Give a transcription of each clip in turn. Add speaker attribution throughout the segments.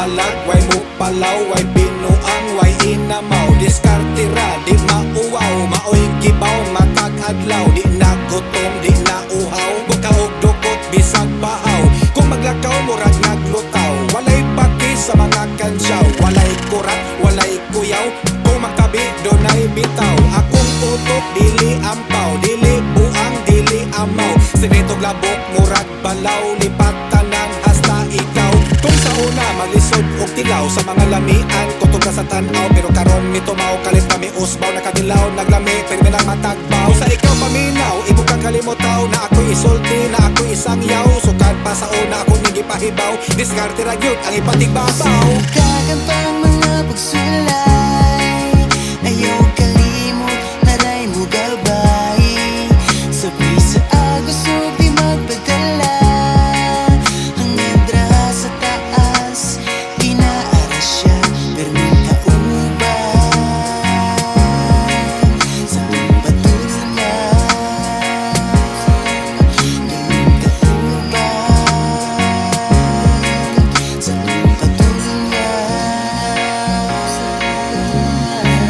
Speaker 1: balag, way mo palaw, way binuang, way inamaw. Diskartira, di mauwaw, maoy gibaw, matag adlaw. Di na gutom, di na uhaw, bukaog dukot, bisag bahaw. Kung maglakaw, murag naglutaw, walay paki sa mga kansyaw. Walay kurat, walay kuyaw, kung magkabi, donay bitaw. Akong utok, dili ampaw, dili buang, dili amaw. Sinitog labok, murag balaw, lipatan ng hasta ikaw. Kung sa una, malisod og tilaw, sa mga lamian, kutog na sa tanaw. Pero karon mitumaw, kalit kami usbaw, nakadilaw, naglami, pero lang matagbaw. Kung sa ikaw paminaw, ibog kang kalimutaw, na ako'y isulti, na ako'y isang yaw. Sukad pa sa una, ako nigipahibaw, diskarte ra gyud ang ipatigbabaw.
Speaker 2: Kakantang mga pagsulay, ayaw kalimot, naray mo gabay. Sabi sa agos o di magpadala, hanggang draha sa taas, inaara siya, pero may kauban sa mong patulan. Ganun kauban sa mong patulan.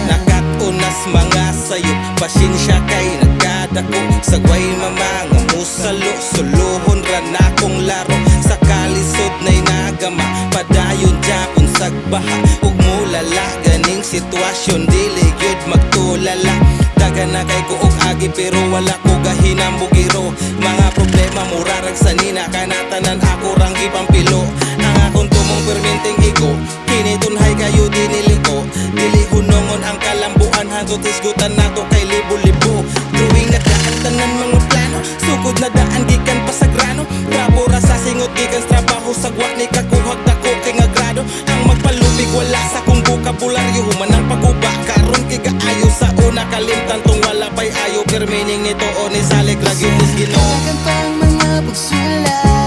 Speaker 3: Nakatunas mga sayop, pasensya kay nagkadako. Sagway mamanga musalo, suluhon ra na kong laro. Sa kalisod na'y nagama, padayon japon sagbaha. Ug mulala, ganing sitwasyon, dili gyud magtulala. Daga na kay ko og agi pero wala ko gahinang bugiro. Mga problema murarag sa nina, kanatanan ako rang gipampilo. Ang akong tumong perminting igo, kinitunhay kayo diniliko. Dili hunongon ang kalambuan, hantot isgutan nato kay libo-libo. Tuwing nadaan tanan mga plano, sugod na daan gikan pasagrano. Trapura sa singot gikan trabaho, sagwa ni kakuhag dako kay nga grado. Ang magpalupig wala sa kong bokabularyo, human ang paguba karon kay kaayo sa una kalimtan tong wala pay ayo. Pero meaning nito o ni salig ragyod is Ginoo.
Speaker 2: Kakantang mga pagsulay,